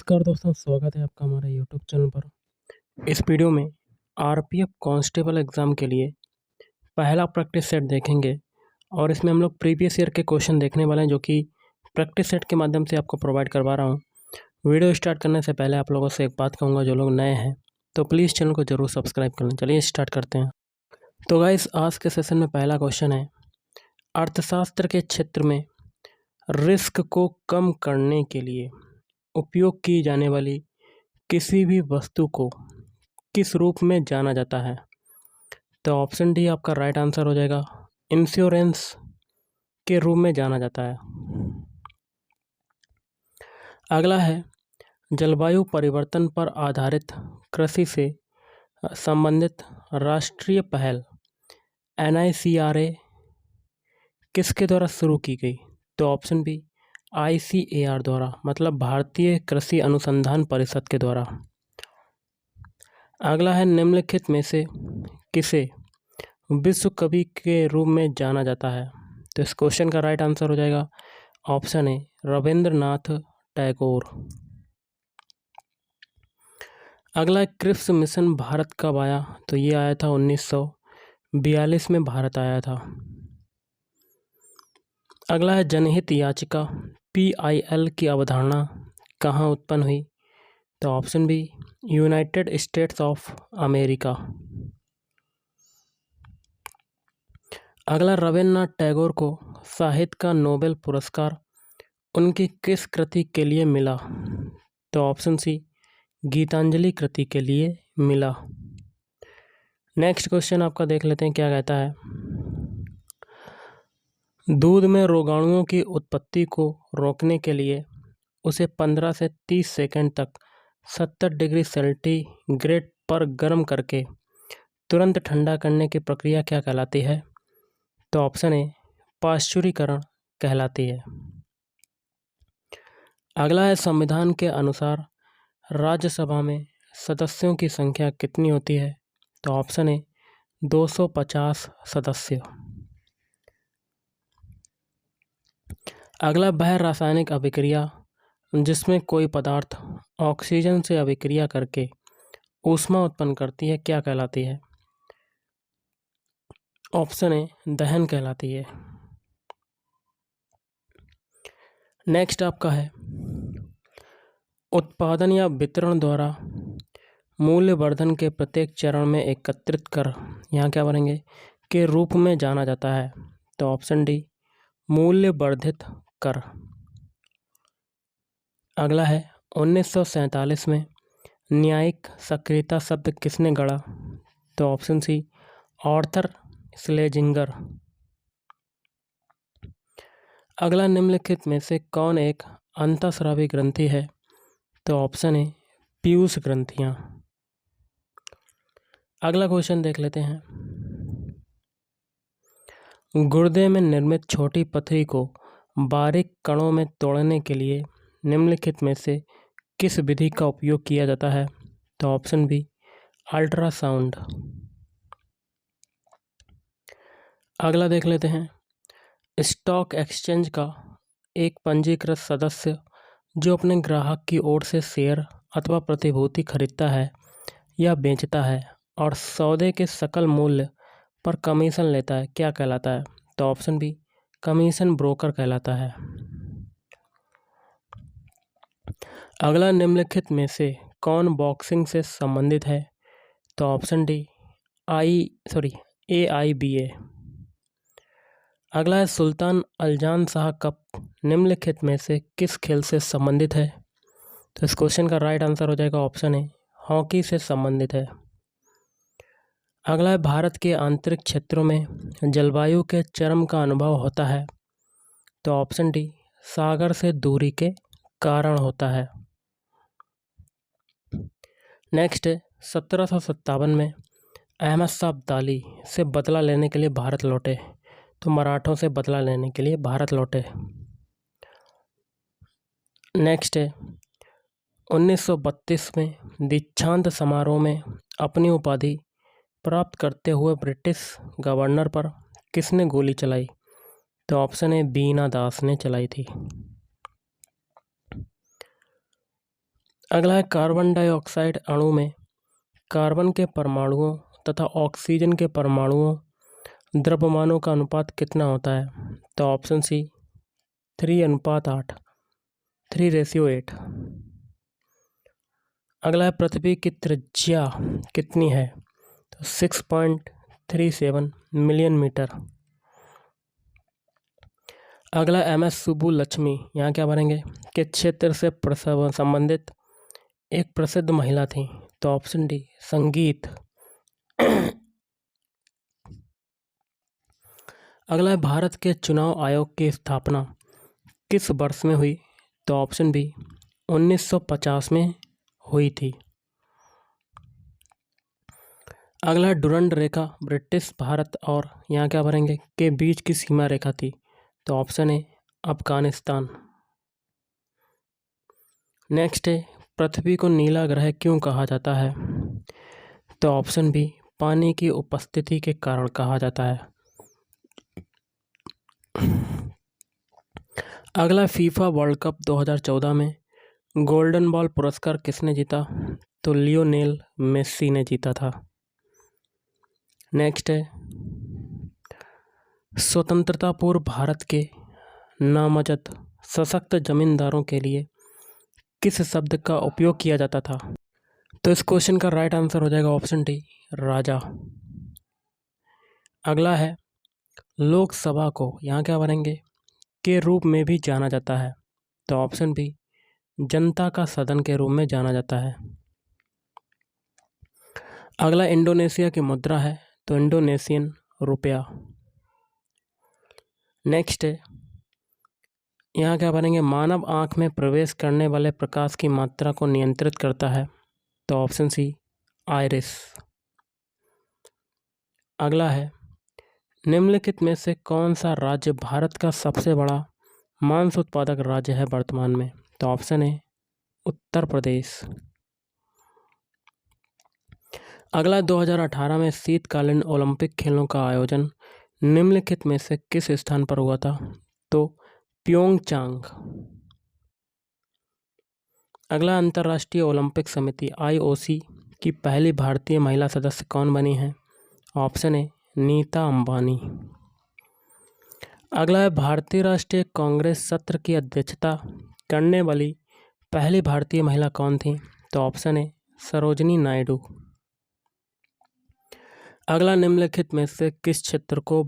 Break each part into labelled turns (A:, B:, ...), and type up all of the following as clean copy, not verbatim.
A: नमस्कार दोस्तों, स्वागत है आपका हमारे यूट्यूब चैनल पर। इस वीडियो में आरपीएफ कांस्टेबल एग्ज़ाम के लिए पहला प्रैक्टिस सेट देखेंगे और इसमें हम लोग प्रीवियस ईयर के क्वेश्चन देखने वाले हैं, जो कि प्रैक्टिस सेट के माध्यम से आपको प्रोवाइड करवा रहा हूं। वीडियो स्टार्ट करने से पहले आप लोगों से एक बात कहूँगा, जो लोग नए हैं तो प्लीज़ चैनल को ज़रूर सब्सक्राइब कर लें। चलिए स्टार्ट करते हैं। तो गाइस, आज के सेशन में पहला क्वेश्चन है, अर्थशास्त्र के क्षेत्र में रिस्क को कम करने के लिए उपयोग की जाने वाली किसी भी वस्तु को किस रूप में जाना जाता है? तो ऑप्शन डी आपका राइट आंसर हो जाएगा, इंश्योरेंस के रूप में जाना जाता है। अगला है, जलवायु परिवर्तन पर आधारित कृषि से संबंधित राष्ट्रीय पहल NICRA किसके द्वारा शुरू की गई? तो ऑप्शन बी ICAR द्वारा, मतलब भारतीय कृषि अनुसंधान परिषद के द्वारा। अगला है, निम्नलिखित में से किसे विश्व कवि के रूप में जाना जाता है? तो इस क्वेश्चन का राइट आंसर हो जाएगा ऑप्शन ए रविंद्रनाथ टैगोर। अगला, क्रिप्स मिशन भारत कब आया? तो ये आया था 1942 में भारत आया था। अगला है, जनहित याचिका PIL की अवधारणा कहाँ उत्पन्न हुई? तो option B United States of America. अगला, रविन्द्रनाथ टैगोर को साहित्य का नोबेल पुरस्कार उनकी किस कृति के लिए मिला? तो ऑप्शन सी गीतांजलि कृति के लिए मिला। नेक्स्ट क्वेश्चन आपका देख लेते हैं, क्या कहता है, दूध में रोगाणुओं की उत्पत्ति को रोकने के लिए उसे 15 से 30 सेकंड तक 70 डिग्री सेंटीग्रेड पर गर्म करके तुरंत ठंडा करने की प्रक्रिया क्या कहलाती है? तो ऑप्शन ए पाश्चुरीकरण कहलाती है। अगला है, संविधान के अनुसार राज्यसभा में सदस्यों की संख्या कितनी होती है? तो ऑप्शन ए 250 सदस्य। अगला, वह रासायनिक अभिक्रिया जिसमें कोई पदार्थ ऑक्सीजन से अभिक्रिया करके ऊष्मा उत्पन्न करती है क्या कहलाती है? ऑप्शन ए दहन कहलाती है। नेक्स्ट आपका है, उत्पादन या वितरण द्वारा मूल्यवर्धन के प्रत्येक चरण में एकत्रित कर, यहाँ क्या बनेंगे, के रूप में जाना जाता है? तो ऑप्शन डी मूल्यवर्धित कर। अगला है, 1947 में न्यायिक सक्रियता शब्द किसने गढ़ा? तो ऑप्शन सी आर्थर श्लेजिंगर। अगला, निम्नलिखित में से कौन एक अंतःस्रावी ग्रंथि है? तो ऑप्शन ए पीयूष ग्रंथियां। अगला क्वेश्चन देख लेते हैं, गुर्दे में निर्मित छोटी पथरी को बारीक कणों में तोड़ने के लिए निम्नलिखित में से किस विधि का उपयोग किया जाता है? तो ऑप्शन बी अल्ट्रासाउंड। अगला देख लेते हैं, स्टॉक एक्सचेंज का एक पंजीकृत सदस्य जो अपने ग्राहक की ओर से शेयर अथवा प्रतिभूति खरीदता है या बेचता है और सौदे के सकल मूल्य पर कमीशन लेता है क्या कहलाता है? तो ऑप्शन बी कमीशन ब्रोकर कहलाता है। अगला, निम्नलिखित में से कौन बॉक्सिंग से संबंधित है? तो ऑप्शन डी AIBA। अगला है, सुल्तान अल्जान शाह कप निम्नलिखित में से किस खेल से संबंधित है? तो इस क्वेश्चन का राइट आंसर हो जाएगा ऑप्शन ए हॉकी से संबंधित है। अगला है, भारत के आंतरिक क्षेत्रों में जलवायु के चरम का अनुभव होता है? तो ऑप्शन डी सागर से दूरी के कारण होता है। नेक्स्ट है, 1757 में अहमद शाह अब्दाली से बदला लेने के लिए भारत लौटे, तो मराठों से बदला लेने के लिए भारत लौटे। नेक्स्ट है, 1932 में दीक्षांत समारोह में अपनी उपाधि प्राप्त करते हुए ब्रिटिश गवर्नर पर किसने गोली चलाई? तो ऑप्शन ए बीना दास ने चलाई थी। अगला है कार्बन डाइऑक्साइड अणु में कार्बन के परमाणुओं तथा ऑक्सीजन के परमाणुओं द्रव्यमानों का अनुपात कितना होता है? तो ऑप्शन सी 3:8, 3:8। अगला है पृथ्वी की त्रिज्या कितनी है? तो 6.37 मिलियन मीटर। अगला MS सुब्बुलक्ष्मी, यहाँ क्या भरेंगे, के क्षेत्र से संबंधित एक प्रसिद्ध महिला थी। तो ऑप्शन डी संगीत। अगला है भारत के चुनाव आयोग की स्थापना किस वर्ष में हुई? तो ऑप्शन बी 1950 में हुई थी। अगला डुरंड रेखा ब्रिटिश भारत और यहाँ क्या भरेंगे, के बीच की सीमा रेखा थी। तो ऑप्शन ए अफगानिस्तान। नेक्स्ट है पृथ्वी को नीला ग्रह क्यों कहा जाता है? तो ऑप्शन बी पानी की उपस्थिति के कारण कहा जाता है। अगला फीफा वर्ल्ड कप 2014 में गोल्डन बॉल पुरस्कार किसने जीता? तो लियोनेल मेसी ने जीता था। नेक्स्ट है स्वतंत्रता पूर्व भारत के नामजद सशक्त जमींदारों के लिए किस शब्द का उपयोग किया जाता था? तो इस क्वेश्चन का राइट आंसर हो जाएगा ऑप्शन डी राजा। अगला है लोकसभा को यहाँ क्या भरेंगे, के रूप में भी जाना जाता है। तो ऑप्शन बी जनता का सदन के रूप में जाना जाता है। अगला इंडोनेशिया की मुद्रा है, तो इंडोनेशियन रुपया। नेक्स्ट है यहाँ क्या बनेंगे, मानव आँख में प्रवेश करने वाले प्रकाश की मात्रा को नियंत्रित करता है। तो ऑप्शन सी आइरिस। अगला है निम्नलिखित में से कौन सा राज्य भारत का सबसे बड़ा मांस उत्पादक राज्य है वर्तमान में? तो ऑप्शन है उत्तर प्रदेश। अगला 2018 में शीतकालीन ओलंपिक खेलों का आयोजन निम्नलिखित में से किस स्थान पर हुआ था? तो प्योंगचांग। अगला अंतर्राष्ट्रीय ओलंपिक समिति IOC की पहली भारतीय महिला सदस्य कौन बनी है? ऑप्शन है नीता अंबानी। अगला है भारतीय राष्ट्रीय कांग्रेस सत्र की अध्यक्षता करने वाली पहली भारतीय महिला कौन थी? तो ऑप्शन है सरोजिनी नायडू। अगला निम्नलिखित में से किस क्षेत्र को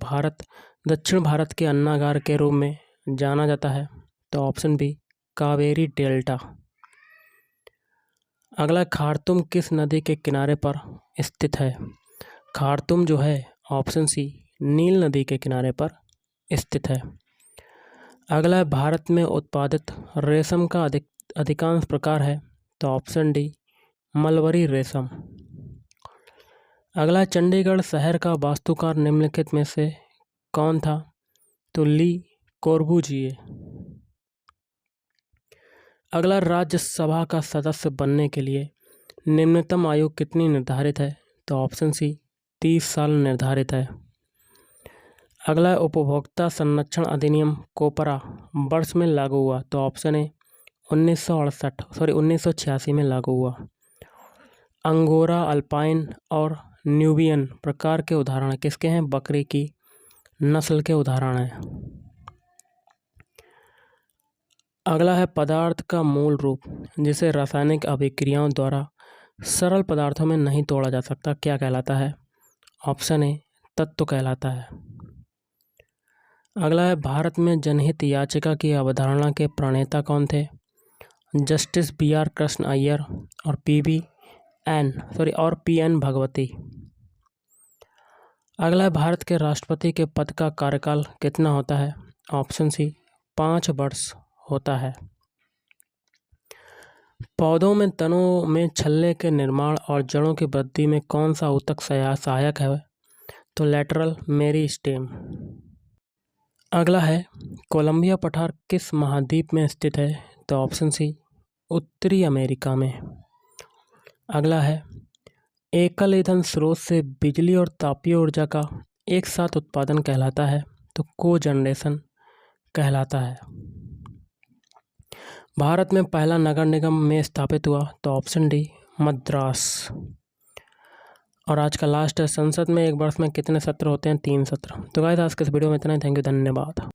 A: दक्षिण भारत के अन्नागार के रूप में जाना जाता है? तो ऑप्शन बी कावेरी डेल्टा। अगला खार्तूम किस नदी के किनारे पर स्थित है? खार्तूम जो है ऑप्शन सी नील नदी के किनारे पर स्थित है। अगला है भारत में उत्पादित रेशम का अधिकांश प्रकार है। तो ऑप्शन डी मलबरी रेशम। अगला चंडीगढ़ शहर का वास्तुकार निम्नलिखित में से कौन था? तो ली कोर्बुजिए। अगला राज्यसभा का सदस्य बनने के लिए निम्नतम आयु कितनी निर्धारित है? तो ऑप्शन सी 30 साल निर्धारित है। अगला उपभोक्ता संरक्षण अधिनियम कोपरा वर्ष में लागू हुआ? तो ऑप्शन है 1986 में लागू हुआ। अंगोरा, अल्पाइन और न्यूबियन प्रकार के उदाहरण किसके हैं? बकरी की नस्ल के उदाहरण हैं। अगला है पदार्थ का मूल रूप जिसे रासायनिक अभिक्रियाओं द्वारा सरल पदार्थों में नहीं तोड़ा जा सकता क्या कहलाता है? ऑप्शन ए तत्व कहलाता है। अगला है भारत में जनहित याचिका की अवधारणा के प्रणेता कौन थे? जस्टिस BR कृष्ण अय्यर और PN भगवती। अगला है भारत के राष्ट्रपति के पद का कार्यकाल कितना होता है? ऑप्शन सी 5 वर्ष होता है। पौधों में तनों में छल्ले के निर्माण और जड़ों की वृद्धि में कौन सा ऊतक सहायक है? तो लैटरल मेरिस्टेम। अगला है कोलंबिया पठार किस महाद्वीप में स्थित है? तो ऑप्शन सी उत्तरी अमेरिका में। अगला है एकल ईंधन स्रोत से बिजली और तापीय ऊर्जा का एक साथ उत्पादन कहलाता है? तो कोजनरेशन कहलाता है। भारत में पहला नगर निगम में स्थापित हुआ, तो ऑप्शन डी मद्रास। और आज का लास्ट है, संसद में एक वर्ष में कितने सत्र होते हैं? 3 सत्र। तो गाइस आज के इस वीडियो में इतना ही। थैंक यू, धन्यवाद।